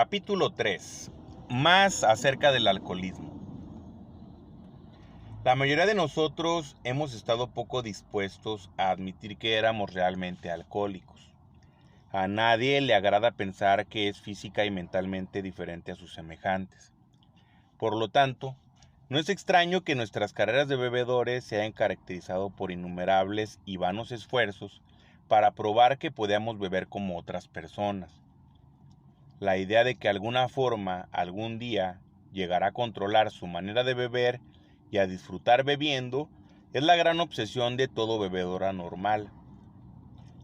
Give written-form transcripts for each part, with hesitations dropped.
Capítulo 3. Más acerca del alcoholismo. La mayoría de nosotros hemos estado poco dispuestos a admitir que éramos realmente alcohólicos. A nadie le agrada pensar que es física y mentalmente diferente a sus semejantes. Por lo tanto, no es extraño que nuestras carreras de bebedores se hayan caracterizado por innumerables y vanos esfuerzos para probar que podíamos beber como otras personas. La idea de que alguna forma, algún día, llegará a controlar su manera de beber y a disfrutar bebiendo es la gran obsesión de todo bebedor anormal.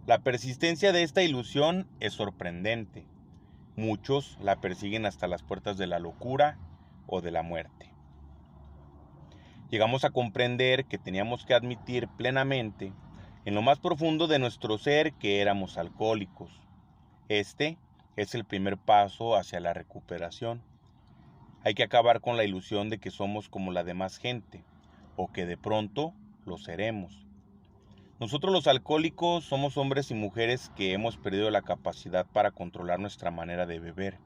La persistencia de esta ilusión es sorprendente. Muchos la persiguen hasta las puertas de la locura o de la muerte. Llegamos a comprender que teníamos que admitir plenamente, en lo más profundo de nuestro ser, que éramos alcohólicos. Este es el primer paso hacia la recuperación. Hay que acabar con la ilusión de que somos como la demás gente, o que de pronto lo seremos. Nosotros los alcohólicos somos hombres y mujeres que hemos perdido la capacidad para controlar nuestra manera de beber.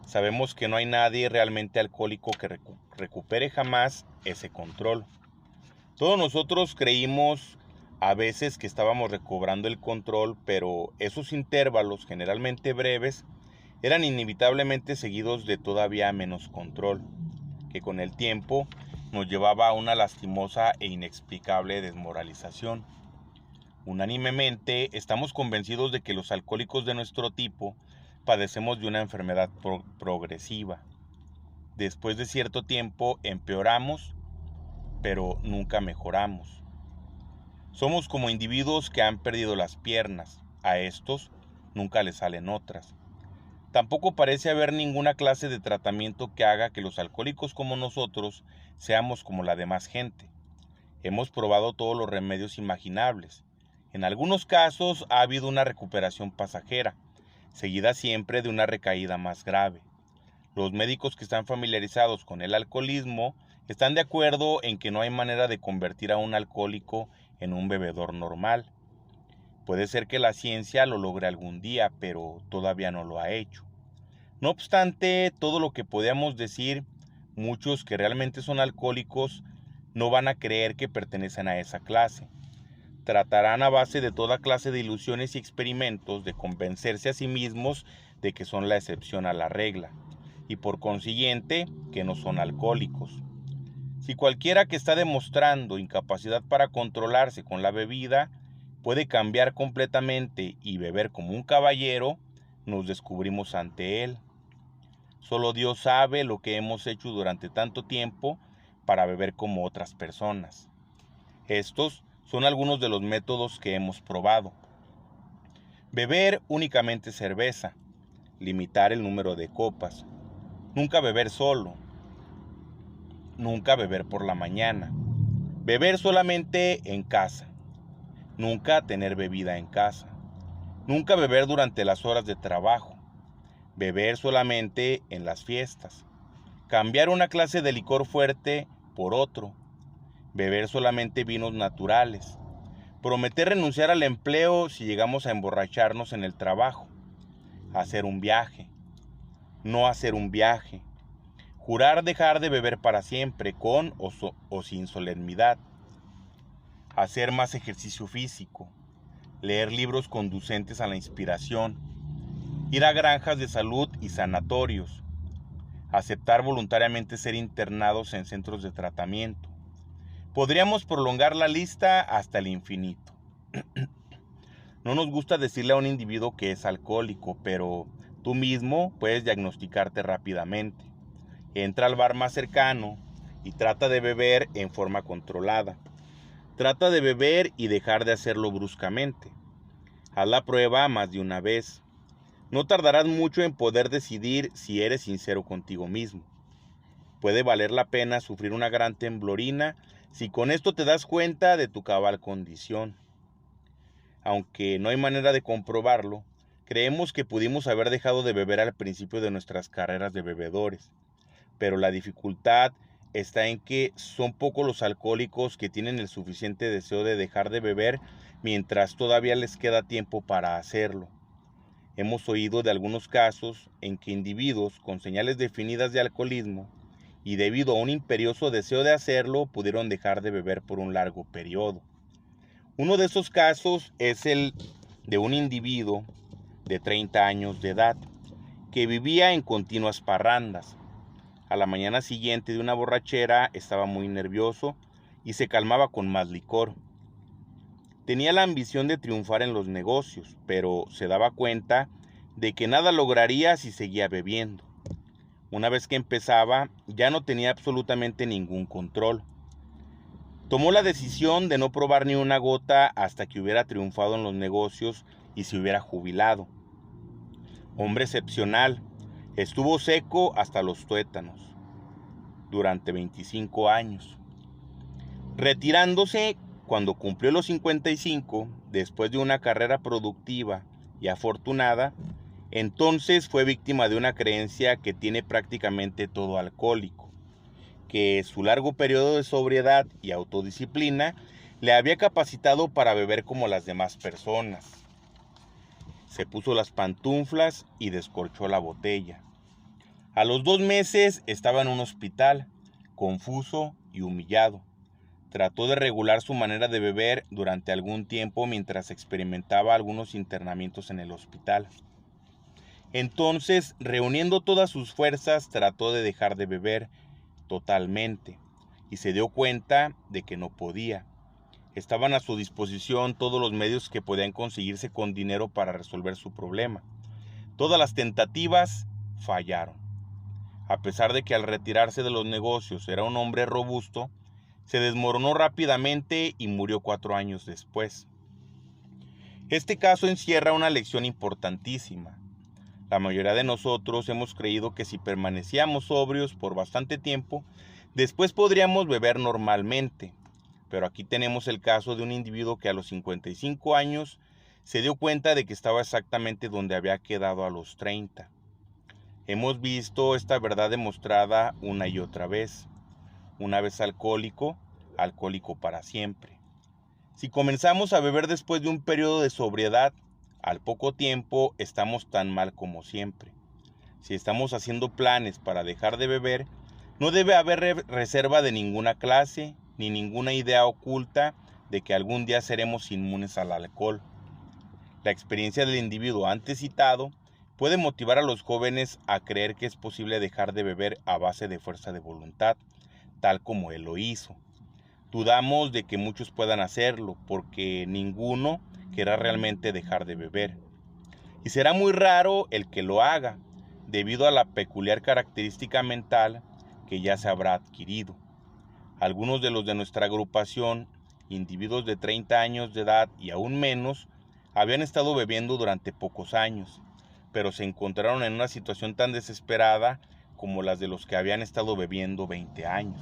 Sabemos que no hay nadie realmente alcohólico que recupere jamás ese control. Todos nosotros creímos a veces que estábamos recobrando el control, pero esos intervalos, generalmente breves, eran inevitablemente seguidos de todavía menos control, que con el tiempo nos llevaba a una lastimosa e inexplicable desmoralización. Unánimemente estamos convencidos de que los alcohólicos de nuestro tipo padecemos de una enfermedad progresiva. Después de cierto tiempo empeoramos, pero nunca mejoramos. Somos como individuos que han perdido las piernas. A estos nunca les salen otras. Tampoco parece haber ninguna clase de tratamiento que haga que los alcohólicos como nosotros seamos como la demás gente. Hemos probado todos los remedios imaginables. En algunos casos ha habido una recuperación pasajera, seguida siempre de una recaída más grave. Los médicos que están familiarizados con el alcoholismo están de acuerdo en que no hay manera de convertir a un alcohólico en un bebedor normal. Puede ser que la ciencia lo logre algún día, pero todavía no lo ha hecho. No obstante, todo lo que podamos decir, muchos que realmente son alcohólicos no van a creer que pertenecen a esa clase. Tratarán a base de toda clase de ilusiones y experimentos de convencerse a sí mismos de que son la excepción a la regla, y por consiguiente que no son alcohólicos. Si cualquiera que está demostrando incapacidad para controlarse con la bebida puede cambiar completamente y beber como un caballero, nos descubrimos ante él. Solo Dios sabe lo que hemos hecho durante tanto tiempo para beber como otras personas. Estos son algunos de los métodos que hemos probado. Beber únicamente cerveza, limitar el número de copas, nunca beber solo, nunca beber por la mañana, beber solamente en casa, nunca tener bebida en casa, nunca beber durante las horas de trabajo, beber solamente en las fiestas, cambiar una clase de licor fuerte por otro, beber solamente vinos naturales, prometer renunciar al empleo si llegamos a emborracharnos en el trabajo, hacer un viaje, no hacer un viaje, jurar dejar de beber para siempre con o sin solemnidad, hacer más ejercicio físico, leer libros conducentes a la inspiración, ir a granjas de salud y sanatorios, aceptar voluntariamente ser internados en centros de tratamiento. Podríamos prolongar la lista hasta el infinito. No nos gusta decirle a un individuo que es alcohólico, pero tú mismo puedes diagnosticarte rápidamente. Entra al bar más cercano y trata de beber en forma controlada. Trata de beber y dejar de hacerlo bruscamente. Haz la prueba más de una vez. No tardarás mucho en poder decidir si eres sincero contigo mismo. Puede valer la pena sufrir una gran temblorina si con esto te das cuenta de tu cabal condición. Aunque no hay manera de comprobarlo, creemos que pudimos haber dejado de beber al principio de nuestras carreras de bebedores. Pero la dificultad está en que son pocos los alcohólicos que tienen el suficiente deseo de dejar de beber mientras todavía les queda tiempo para hacerlo. hemos oído de algunos casos en que individuos con señales definidas de alcoholismo y debido a un imperioso deseo de hacerlo pudieron dejar de beber por un largo periodo. Uno de esos casos es el de un individuo de 30 años de edad que vivía en continuas parrandas. A la mañana siguiente de una borrachera estaba muy nervioso y se calmaba con más licor. Tenía la ambición de triunfar en los negocios, pero se daba cuenta de que nada lograría si seguía bebiendo. Una vez que empezaba, ya no tenía absolutamente ningún control. Tomó la decisión de no probar ni una gota hasta que hubiera triunfado en los negocios y se hubiera jubilado. Hombre excepcional, estuvo seco hasta los tuétanos durante 25 años. Retirándose cuando cumplió los 55, después de una carrera productiva y afortunada, entonces fue víctima de una creencia que tiene prácticamente todo alcohólico, que su largo periodo de sobriedad y autodisciplina le había capacitado para beber como las demás personas. Se puso las pantuflas y descorchó la botella. A los 2 meses estaba en un hospital, confuso y humillado. Trató de regular su manera de beber durante algún tiempo mientras experimentaba algunos internamientos en el hospital. Entonces, reuniendo todas sus fuerzas, trató de dejar de beber totalmente y se dio cuenta de que no podía. Estaban a su disposición todos los medios que podían conseguirse con dinero para resolver su problema. Todas las tentativas fallaron. A pesar de que al retirarse de los negocios era un hombre robusto, se desmoronó rápidamente y murió 4 años después. Este caso encierra una lección importantísima. La mayoría de nosotros hemos creído que si permanecíamos sobrios por bastante tiempo, después podríamos beber normalmente. Pero aquí tenemos el caso de un individuo que a los 55 años se dio cuenta de que estaba exactamente donde había quedado a los 30. Hemos visto esta verdad demostrada una y otra vez. Una vez alcohólico, alcohólico para siempre. Si comenzamos a beber después de un periodo de sobriedad, al poco tiempo estamos tan mal como siempre. Si estamos haciendo planes para dejar de beber, no debe haber reserva de ninguna clase, ni ninguna idea oculta de que algún día seremos inmunes al alcohol. La experiencia del individuo antes citado puede motivar a los jóvenes a creer que es posible dejar de beber a base de fuerza de voluntad, tal como él lo hizo. Dudamos de que muchos puedan hacerlo, porque ninguno querrá realmente dejar de beber. Y será muy raro el que lo haga, debido a la peculiar característica mental que ya se habrá adquirido. Algunos de los de nuestra agrupación, individuos de 30 años de edad y aún menos, habían estado bebiendo durante pocos años, pero se encontraron en una situación tan desesperada como las de los que habían estado bebiendo 20 años.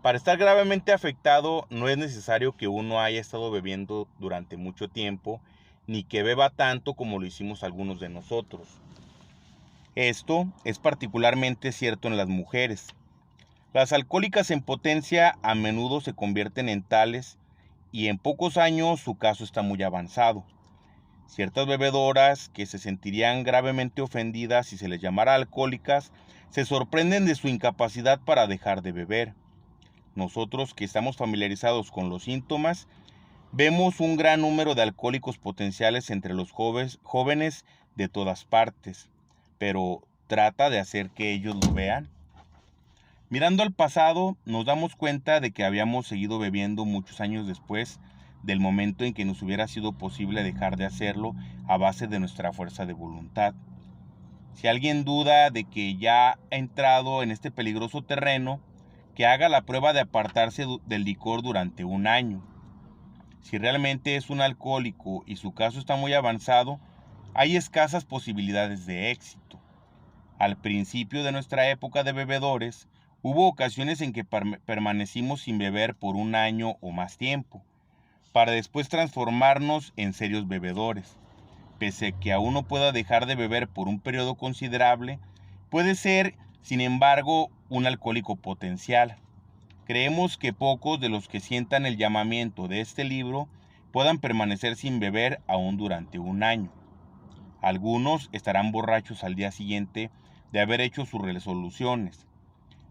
Para estar gravemente afectado no es necesario que uno haya estado bebiendo durante mucho tiempo, ni que beba tanto como lo hicimos algunos de nosotros. Esto es particularmente cierto en las mujeres. Las alcohólicas en potencia a menudo se convierten en tales y en pocos años su caso está muy avanzado. Ciertas bebedoras que se sentirían gravemente ofendidas si se les llamara alcohólicas se sorprenden de su incapacidad para dejar de beber. Nosotros que estamos familiarizados con los síntomas, vemos un gran número de alcohólicos potenciales entre los jóvenes de todas partes, pero trata de hacer que ellos lo vean. Mirando al pasado, nos damos cuenta de que habíamos seguido bebiendo muchos años después del momento en que nos hubiera sido posible dejar de hacerlo a base de nuestra fuerza de voluntad. Si alguien duda de que ya ha entrado en este peligroso terreno, que haga la prueba de apartarse del licor durante 1 año. Si realmente es un alcohólico y su caso está muy avanzado, hay escasas posibilidades de éxito. Al principio de nuestra época de bebedores, hubo ocasiones en que permanecimos sin beber por 1 año o más tiempo, para después transformarnos en serios bebedores. Pese a que aún no pueda dejar de beber por un periodo considerable, puede ser, sin embargo, un alcohólico potencial. Creemos que pocos de los que sientan el llamamiento de este libro puedan permanecer sin beber aún durante 1 año. Algunos estarán borrachos al día siguiente de haber hecho sus resoluciones.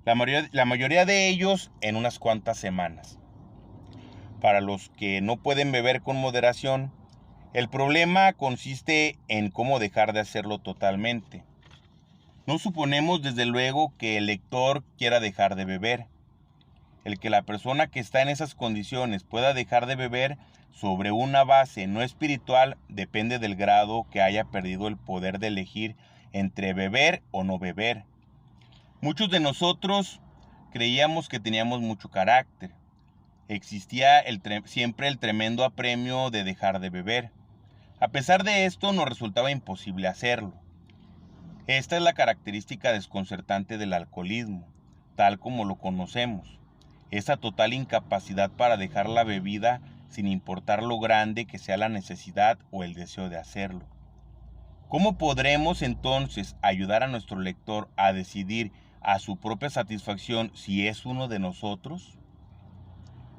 La mayoría de ellos en unas cuantas semanas. Para los que no pueden beber con moderación, el problema consiste en cómo dejar de hacerlo totalmente. No suponemos desde luego que el lector quiera dejar de beber. El que la persona que está en esas condiciones pueda dejar de beber sobre una base no espiritual depende del grado que haya perdido el poder de elegir entre beber o no beber. Muchos de nosotros creíamos que teníamos mucho carácter. Existía siempre el tremendo apremio de dejar de beber. A pesar de esto, nos resultaba imposible hacerlo. Esta es la característica desconcertante del alcoholismo, tal como lo conocemos. Esa total incapacidad para dejar la bebida sin importar lo grande que sea la necesidad o el deseo de hacerlo. ¿Cómo podremos entonces ayudar a nuestro lector a decidir a su propia satisfacción si es uno de nosotros?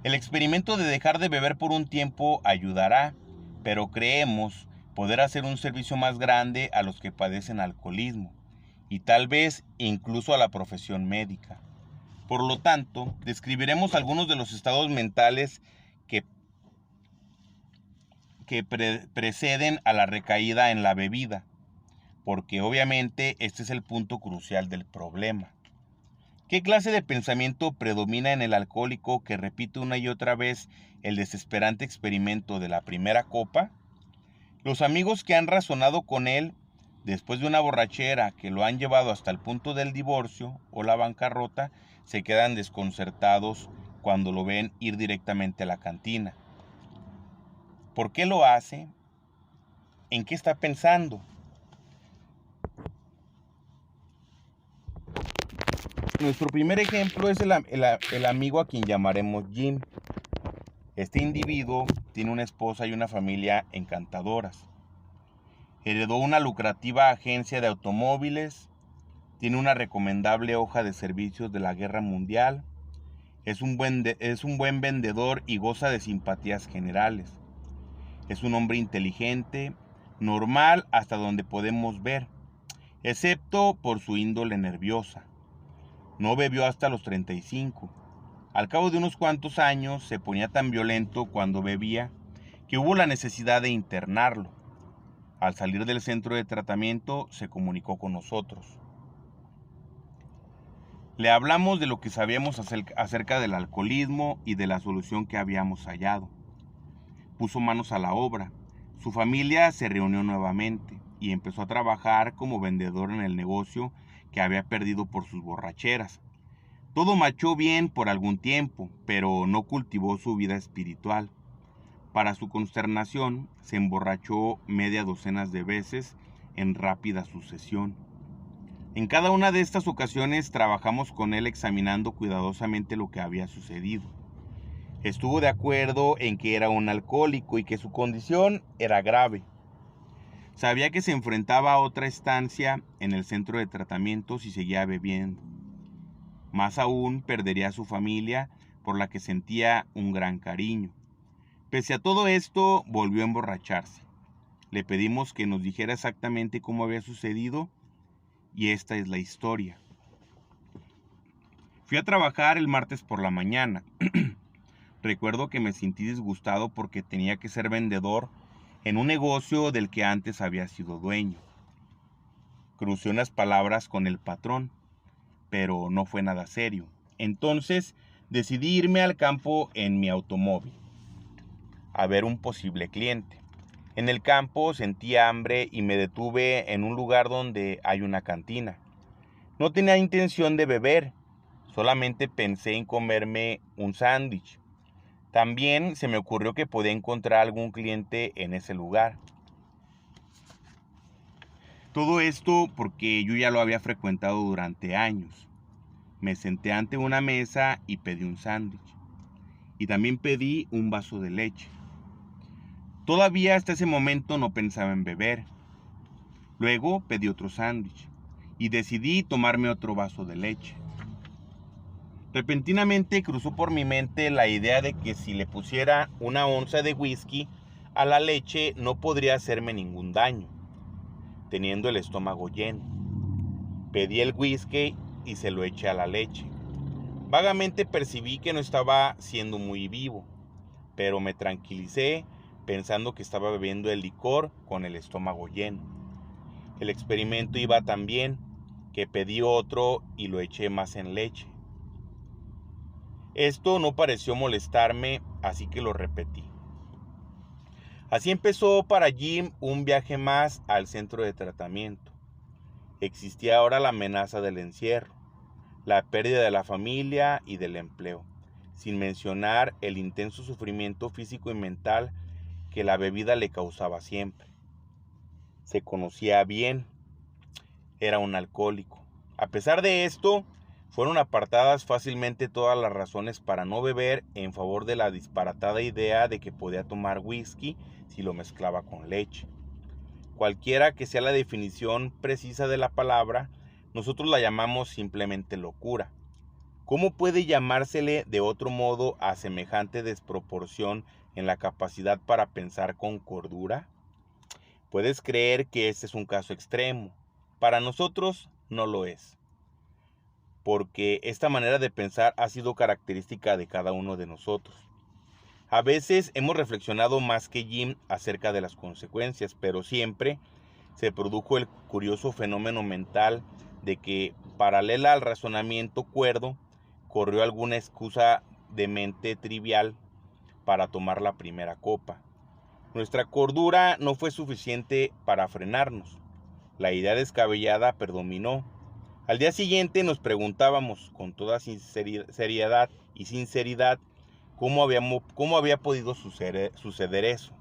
El experimento de dejar de beber por un tiempo ayudará, pero creemos poder hacer un servicio más grande a los que padecen alcoholismo y tal vez incluso a la profesión médica. Por lo tanto, describiremos algunos de los estados mentales que preceden a la recaída en la bebida, porque obviamente este es el punto crucial del problema. ¿Qué clase de pensamiento predomina en el alcohólico que repite una y otra vez el desesperante experimento de la primera copa? Los amigos que han razonado con él después de una borrachera que lo han llevado hasta el punto del divorcio o la bancarrota se quedan desconcertados cuando lo ven ir directamente a la cantina. ¿Por qué lo hace? ¿En qué está pensando? Nuestro primer ejemplo es el amigo a quien llamaremos Jim. Este individuo tiene una esposa y una familia encantadoras. Heredó una lucrativa agencia de automóviles, tiene una recomendable hoja de servicios de la guerra mundial, es un buen vendedor y goza de simpatías generales. Es un hombre inteligente, normal hasta donde podemos ver, excepto por su índole nerviosa. No bebió hasta los 35. Al cabo de unos cuantos años se ponía tan violento cuando bebía que hubo la necesidad de internarlo. Al salir del centro de tratamiento se comunicó con nosotros. Le hablamos de lo que sabíamos acerca del alcoholismo y de la solución que habíamos hallado. Puso manos a la obra. Su familia se reunió nuevamente y empezó a trabajar como vendedor en el negocio que había perdido por sus borracheras. Todo marchó bien por algún tiempo, pero no cultivó su vida espiritual. Para su consternación, se emborrachó media docena de veces en rápida sucesión. En cada una de estas ocasiones trabajamos con él examinando cuidadosamente lo que había sucedido. Estuvo de acuerdo en que era un alcohólico y que su condición era grave. Sabía que se enfrentaba a otra estancia en el centro de tratamiento si seguía bebiendo. Más aún, perdería a su familia, por la que sentía un gran cariño. Pese a todo esto, volvió a emborracharse. Le pedimos que nos dijera exactamente cómo había sucedido, y esta es la historia. Fui a trabajar el martes por la mañana. Recuerdo que me sentí disgustado porque tenía que ser vendedor en un negocio del que antes había sido dueño. Crucé unas palabras con el patrón, pero no fue nada serio. Entonces decidí irme al campo en mi automóvil a ver un posible cliente. En el campo sentí hambre y me detuve en un lugar donde hay una cantina. No tenía intención de beber, solamente pensé en comerme un sándwich. También se me ocurrió que podía encontrar algún cliente en ese lugar. Todo esto porque yo ya lo había frecuentado durante años. Me senté ante una mesa y pedí un sándwich. Y también pedí un vaso de leche. Todavía hasta ese momento no pensaba en beber. Luego pedí otro sándwich y decidí tomarme otro vaso de leche. Repentinamente cruzó por mi mente la idea de que si le pusiera una onza de whisky a la leche no podría hacerme ningún daño. teniendo el estómago lleno. Pedí el whisky y se lo eché a la leche. Vagamente percibí que no estaba siendo muy vivo, pero me tranquilicé pensando que estaba bebiendo el licor con el estómago lleno. El experimento iba tan bien que pedí otro y lo eché más en leche. Esto no pareció molestarme, así que lo repetí. Así empezó para Jim un viaje más al centro de tratamiento. Existía ahora la amenaza del encierro, la pérdida de la familia y del empleo, sin mencionar el intenso sufrimiento físico y mental que la bebida le causaba siempre. Se conocía bien, era un alcohólico. A pesar de esto, fueron apartadas fácilmente todas las razones para no beber en favor de la disparatada idea de que podía tomar whisky si lo mezclaba con leche. Cualquiera que sea la definición precisa de la palabra, nosotros la llamamos simplemente locura. ¿Cómo puede llamársele de otro modo a semejante desproporción en la capacidad para pensar con cordura? Puedes creer que este es un caso extremo. Para nosotros no lo es, porque esta manera de pensar ha sido característica de cada uno de nosotros. A veces hemos reflexionado más que Jim acerca de las consecuencias, pero siempre se produjo el curioso fenómeno mental de que, paralela al razonamiento cuerdo, corrió alguna excusa de mente trivial para tomar la primera copa. Nuestra cordura no fue suficiente para frenarnos. La idea descabellada predominó. Al día siguiente nos preguntábamos con toda seriedad y sinceridad cómo había podido suceder eso.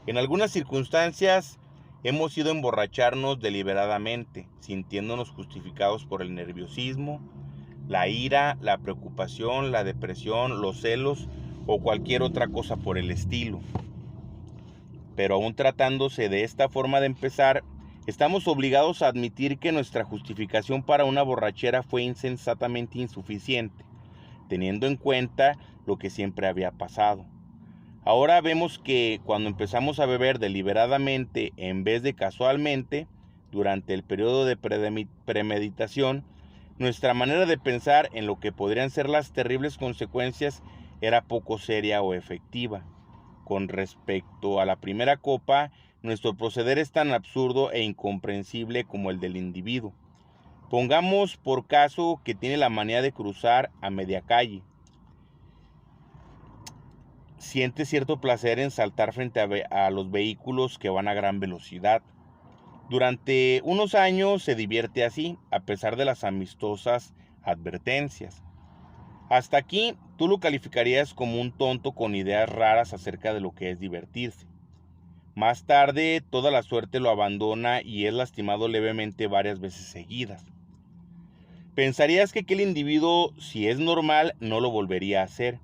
En algunas circunstancias hemos ido a emborracharnos deliberadamente, sintiéndonos justificados por el nerviosismo, la ira, la preocupación, la depresión, los celos o cualquier otra cosa por el estilo. Pero aún tratándose de esta forma de empezar, estamos obligados a admitir que nuestra justificación para una borrachera fue insensatamente insuficiente, teniendo en cuenta lo que siempre había pasado. Ahora vemos que cuando empezamos a beber deliberadamente en vez de casualmente, durante el periodo de premeditación, nuestra manera de pensar en lo que podrían ser las terribles consecuencias era poco seria o efectiva. Con respecto a la primera copa, nuestro proceder es tan absurdo e incomprensible como el del individuo. Pongamos por caso que tiene la manía de cruzar a media calle. Siente cierto placer en saltar frente a los vehículos que van a gran velocidad. Durante unos años se divierte así, a pesar de las amistosas advertencias. Hasta aquí, tú lo calificarías como un tonto con ideas raras acerca de lo que es divertirse. Más tarde, toda la suerte lo abandona y es lastimado levemente varias veces seguidas. Pensarías que aquel individuo, si es normal, no lo volvería a hacer.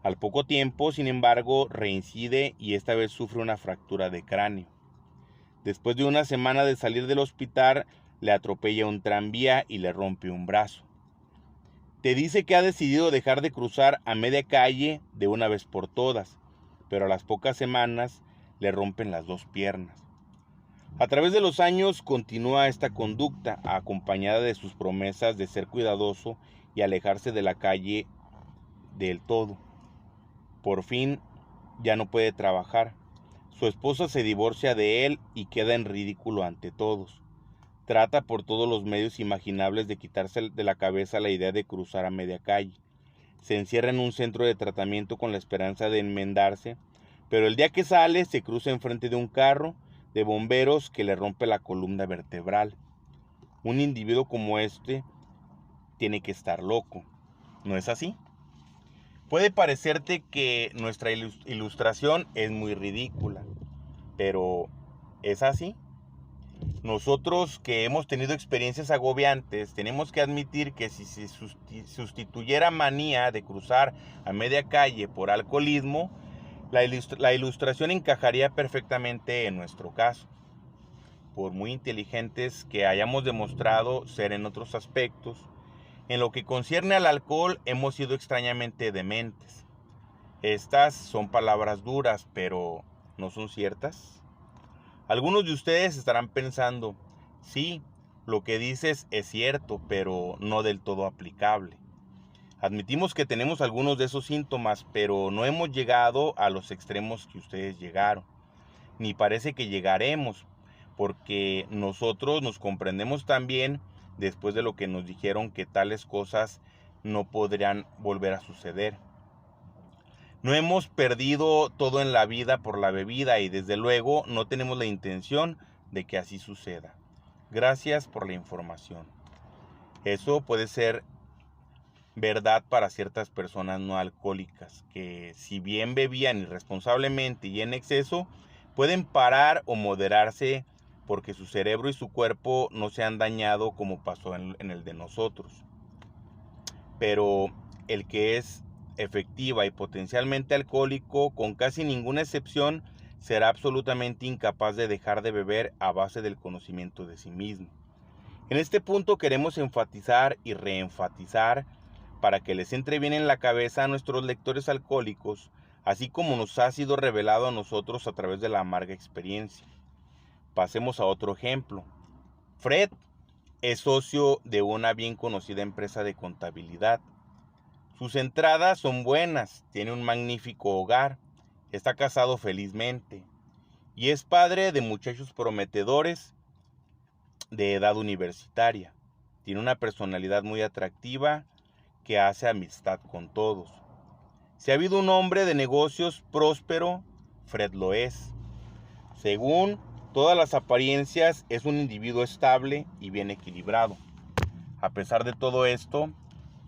Al poco tiempo, sin embargo, reincide y esta vez sufre una fractura de cráneo. Después de una semana de salir del hospital, le atropella un tranvía y le rompe un brazo. Te dice que ha decidido dejar de cruzar a media calle de una vez por todas, pero a las pocas semanas le rompen las dos piernas. A través de los años continúa esta conducta, acompañada de sus promesas de ser cuidadoso y alejarse de la calle del todo. Por fin, ya no puede trabajar. Su esposa se divorcia de él y queda en ridículo ante todos. Trata por todos los medios imaginables de quitarse de la cabeza la idea de cruzar a media calle. Se encierra en un centro de tratamiento con la esperanza de enmendarse, pero el día que sale se cruza enfrente de un carro de bomberos que le rompe la columna vertebral. Un individuo como este tiene que estar loco, ¿no es así? Puede parecerte que nuestra ilustración es muy ridícula, pero ¿es así? Nosotros que hemos tenido experiencias agobiantes, tenemos que admitir que si se sustituyera manía de cruzar a media calle por alcoholismo, la ilustración encajaría perfectamente en nuestro caso. Por muy inteligentes que hayamos demostrado ser en otros aspectos, en lo que concierne al alcohol hemos sido extrañamente dementes. Estas son palabras duras, pero ¿no son ciertas? Algunos de ustedes estarán pensando, sí, lo que dices es cierto, pero no del todo aplicable. Admitimos que tenemos algunos de esos síntomas, pero no hemos llegado a los extremos que ustedes llegaron, ni parece que llegaremos, porque nosotros nos comprendemos tan bien después de lo que nos dijeron que tales cosas no podrían volver a suceder. No hemos perdido todo en la vida por la bebida y desde luego no tenemos la intención de que así suceda. Gracias por la información. Eso puede ser verdad para ciertas personas no alcohólicas, que si bien bebían irresponsablemente y en exceso, pueden parar o moderarse porque su cerebro y su cuerpo no se han dañado como pasó en el de nosotros. Pero el que es efectiva y potencialmente alcohólico, con casi ninguna excepción, será absolutamente incapaz de dejar de beber a base del conocimiento de sí mismo. En este punto queremos enfatizar y reenfatizar para que les entre bien en la cabeza a nuestros lectores alcohólicos, así como nos ha sido revelado a nosotros a través de la amarga experiencia. Pasemos a otro ejemplo. Fred es socio de una bien conocida empresa de contabilidad. Sus entradas son buenas, tiene un magnífico hogar, está casado felizmente y es padre de muchachos prometedores de edad universitaria. Tiene una personalidad muy atractiva que hace amistad con todos. Si ha habido un hombre de negocios próspero, Fred lo es. Según todas las apariencias, es un individuo estable y bien equilibrado. A pesar de todo esto,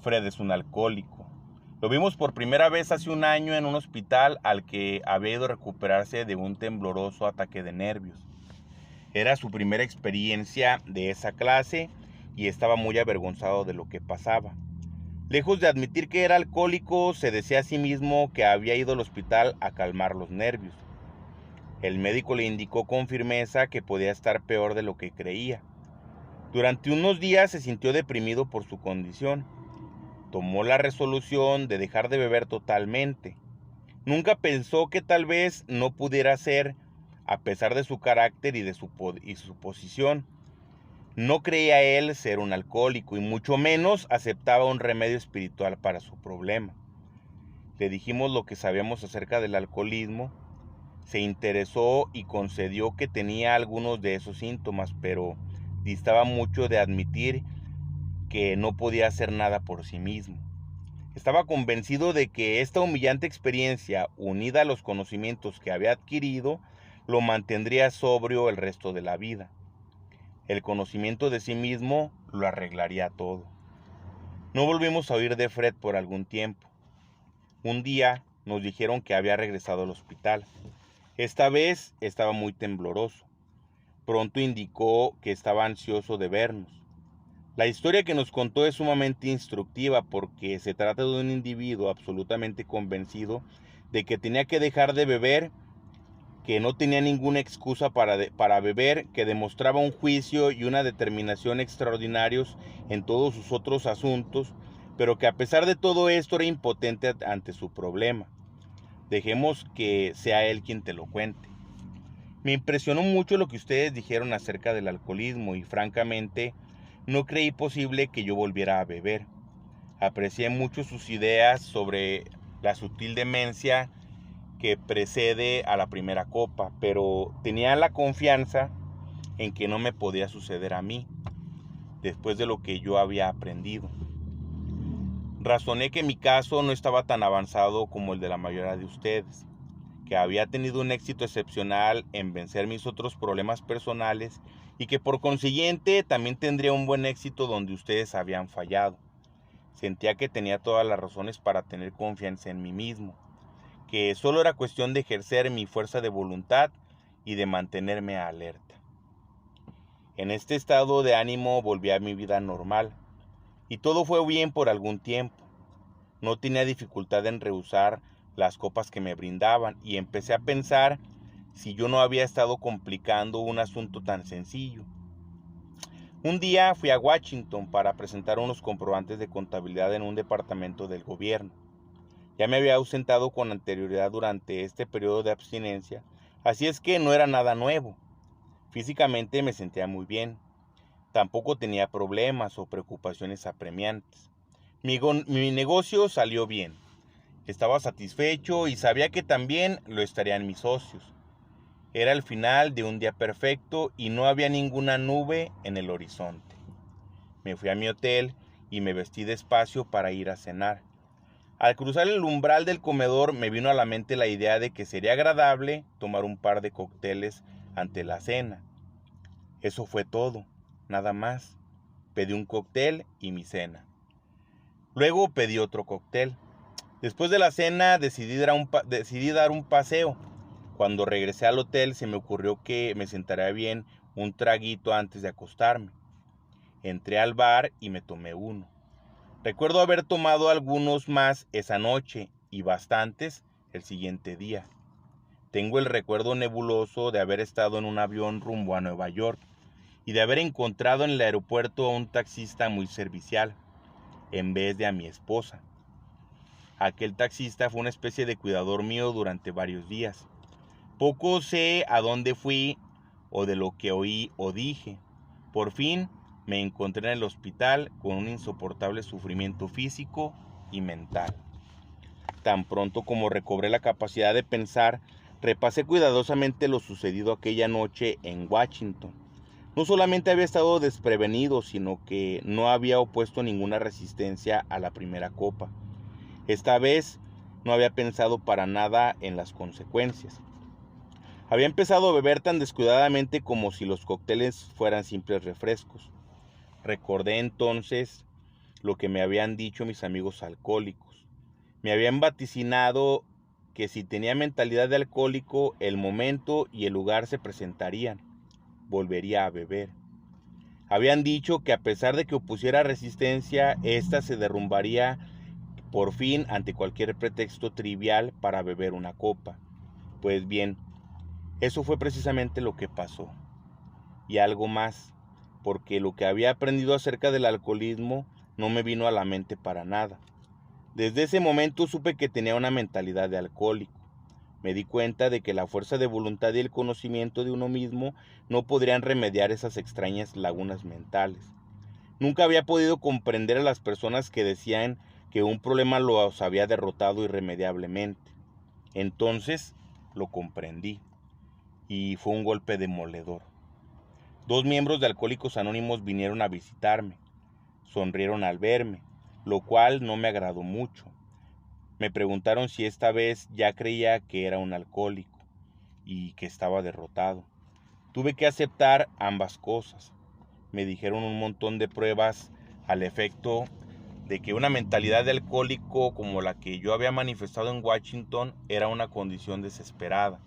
Fred es un alcohólico. Lo vimos por primera vez hace un año en un hospital al que había ido a recuperarse de un tembloroso ataque de nervios. Era su primera experiencia de esa clase y estaba muy avergonzado de lo que pasaba. Lejos de admitir que era alcohólico, se decía a sí mismo que había ido al hospital a calmar los nervios. El médico le indicó con firmeza que podía estar peor de lo que creía. Durante unos días se sintió deprimido por su condición. Tomó la resolución de dejar de beber totalmente. Nunca pensó que tal vez no pudiera ser, a pesar de su carácter y de su posición. No creía él ser un alcohólico y mucho menos aceptaba un remedio espiritual para su problema. Le dijimos lo que sabíamos acerca del alcoholismo. Se interesó y concedió que tenía algunos de esos síntomas, pero distaba mucho de admitir que no podía hacer nada por sí mismo. Estaba convencido de que esta humillante experiencia, unida a los conocimientos que había adquirido, lo mantendría sobrio el resto de la vida. El conocimiento de sí mismo lo arreglaría todo. No volvimos a oír de Fred por algún tiempo. Un día nos dijeron que había regresado al hospital. Esta vez estaba muy tembloroso. Pronto indicó que estaba ansioso de vernos. La historia que nos contó es sumamente instructiva porque se trata de un individuo absolutamente convencido de que tenía que dejar de beber, que no tenía ninguna excusa para beber, que demostraba un juicio y una determinación extraordinarios en todos sus otros asuntos, pero que a pesar de todo esto era impotente ante su problema. Dejemos que sea él quien te lo cuente. Me impresionó mucho lo que ustedes dijeron acerca del alcoholismo y francamente no creí posible que yo volviera a beber. Aprecié mucho sus ideas sobre la sutil demencia que precede a la primera copa, pero tenía la confianza en que no me podía suceder a mí, después de lo que yo había aprendido. Razoné que mi caso no estaba tan avanzado como el de la mayoría de ustedes, que había tenido un éxito excepcional en vencer mis otros problemas personales y que por consiguiente también tendría un buen éxito donde ustedes habían fallado. Sentía que tenía todas las razones para tener confianza en mí mismo, que solo era cuestión de ejercer mi fuerza de voluntad y de mantenerme alerta. En este estado de ánimo volví a mi vida normal y todo fue bien por algún tiempo. No tenía dificultad en rehusar las copas que me brindaban y empecé a pensar si yo no había estado complicando un asunto tan sencillo. Un día fui a Washington para presentar unos comprobantes de contabilidad en un departamento del gobierno. Ya me había ausentado con anterioridad durante este periodo de abstinencia, así es que no era nada nuevo. Físicamente me sentía muy bien. Tampoco tenía problemas o preocupaciones apremiantes. Mi negocio salió bien. Estaba satisfecho y sabía que también lo estarían mis socios. Era el final de un día perfecto y no había ninguna nube en el horizonte. Me fui a mi hotel y me vestí despacio para ir a cenar. Al cruzar el umbral del comedor me vino a la mente la idea de que sería agradable tomar un par de cócteles ante la cena. Eso fue todo, nada más. Pedí un cóctel y mi cena. Luego pedí otro cóctel. Después de la cena decidí dar un paseo. Cuando regresé al hotel se me ocurrió que me sentaría bien un traguito antes de acostarme. Entré al bar y me tomé uno. Recuerdo haber tomado algunos más esa noche y bastantes el siguiente día. Tengo el recuerdo nebuloso de haber estado en un avión rumbo a Nueva York y de haber encontrado en el aeropuerto a un taxista muy servicial, en vez de a mi esposa. Aquel taxista fue una especie de cuidador mío durante varios días. Poco sé a dónde fui o de lo que oí o dije. Por fin me encontré en el hospital con un insoportable sufrimiento físico y mental. Tan pronto como recobré la capacidad de pensar, repasé cuidadosamente lo sucedido aquella noche en Washington. No solamente había estado desprevenido, sino que no había opuesto ninguna resistencia a la primera copa. Esta vez no había pensado para nada en las consecuencias. Había empezado a beber tan descuidadamente como si los cócteles fueran simples refrescos. Recordé entonces lo que me habían dicho mis amigos alcohólicos. Me habían vaticinado que si tenía mentalidad de alcohólico, el momento y el lugar se presentarían. Volvería a beber. Habían dicho que a pesar de que opusiera resistencia, ésta se derrumbaría por fin ante cualquier pretexto trivial para beber una copa. Pues bien, eso fue precisamente lo que pasó. Y algo más, porque lo que había aprendido acerca del alcoholismo no me vino a la mente para nada. Desde ese momento supe que tenía una mentalidad de alcohólico. Me di cuenta de que la fuerza de voluntad y el conocimiento de uno mismo no podrían remediar esas extrañas lagunas mentales. Nunca había podido comprender a las personas que decían que un problema los había derrotado irremediablemente. Entonces lo comprendí y fue un golpe demoledor. 2 miembros de Alcohólicos Anónimos vinieron a visitarme. Sonrieron al verme, lo cual no me agradó mucho. Me preguntaron si esta vez ya creía que era un alcohólico y que estaba derrotado. Tuve que aceptar ambas cosas. Me dijeron un montón de pruebas al efecto de que una mentalidad de alcohólico como la que yo había manifestado en Washington era una condición desesperada.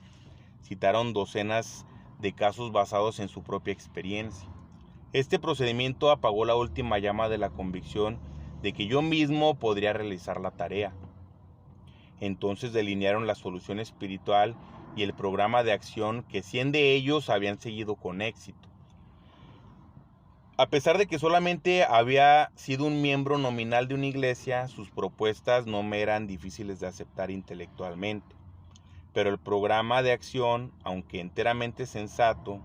Citaron docenas de casos basados en su propia experiencia. Este procedimiento apagó la última llama de la convicción de que yo mismo podría realizar la tarea. Entonces delinearon la solución espiritual y el programa de acción que 100 de ellos habían seguido con éxito. A pesar de que solamente había sido un miembro nominal de una iglesia, sus propuestas no me eran difíciles de aceptar intelectualmente. Pero el programa de acción, aunque enteramente sensato,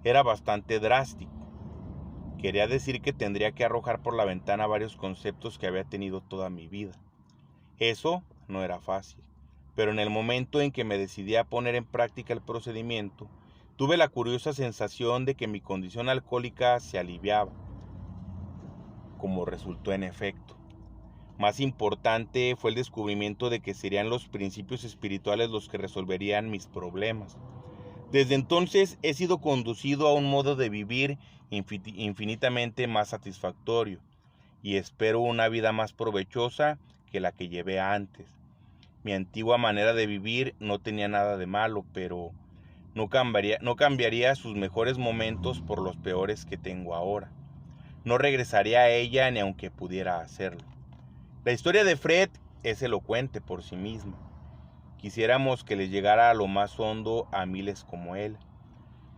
era bastante drástico. Quería decir que tendría que arrojar por la ventana varios conceptos que había tenido toda mi vida. Eso no era fácil, pero en el momento en que me decidí a poner en práctica el procedimiento, tuve la curiosa sensación de que mi condición alcohólica se aliviaba, como resultó en efecto. Más importante fue el descubrimiento de que serían los principios espirituales los que resolverían mis problemas. Desde entonces he sido conducido a un modo de vivir infinitamente más satisfactorio y espero una vida más provechosa que la que llevé antes. Mi antigua manera de vivir no tenía nada de malo, pero no cambiaría sus mejores momentos por los peores que tengo ahora. No regresaría a ella ni aunque pudiera hacerlo. La historia de Fred es elocuente por sí misma. Quisiéramos que les llegara a lo más hondo a miles como él.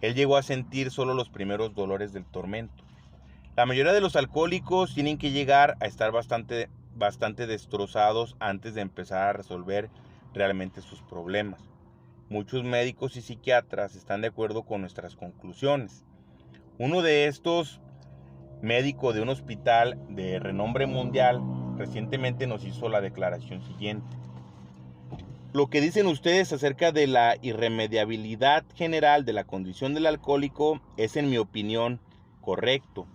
Él llegó a sentir solo los primeros dolores del tormento. La mayoría de los alcohólicos tienen que llegar a estar bastante destrozados antes de empezar a resolver realmente sus problemas. muchos médicos y psiquiatras están de acuerdo con nuestras conclusiones. Uno de estos, médico de un hospital de renombre mundial, recientemente nos hizo la declaración siguiente. Lo que dicen ustedes acerca de la irremediabilidad general de la condición del alcohólico es, en mi opinión, correcto.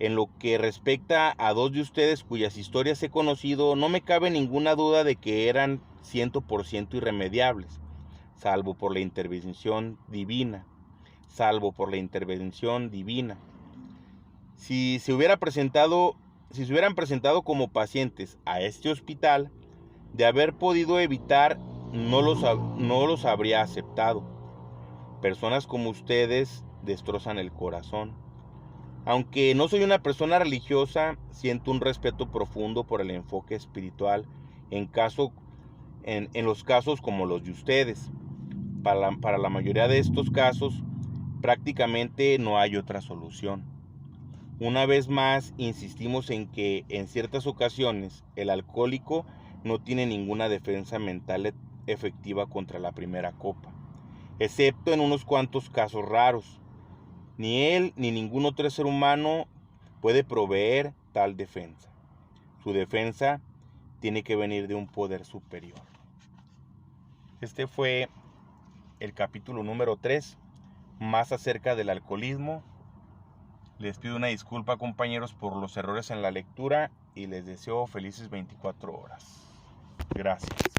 En lo que respecta a dos de ustedes cuyas historias he conocido, no me cabe ninguna duda de que eran 100% irremediables, salvo por la intervención divina. Si se hubieran presentado como pacientes a este hospital, de haber podido evitar, no los habría aceptado. Personas como ustedes destrozan el corazón. Aunque no soy una persona religiosa, siento un respeto profundo por el enfoque espiritual en los casos como los de ustedes. Para la mayoría de estos casos, prácticamente no hay otra solución. Una vez más, insistimos en que en ciertas ocasiones el alcohólico no tiene ninguna defensa mental efectiva contra la primera copa, excepto en unos cuantos casos raros. Ni él ni ningún otro ser humano puede proveer tal defensa. Su defensa tiene que venir de un poder superior. Este fue el capítulo número 3, más acerca del alcoholismo. Les pido una disculpa, compañeros, por los errores en la lectura y les deseo felices 24 horas. Gracias.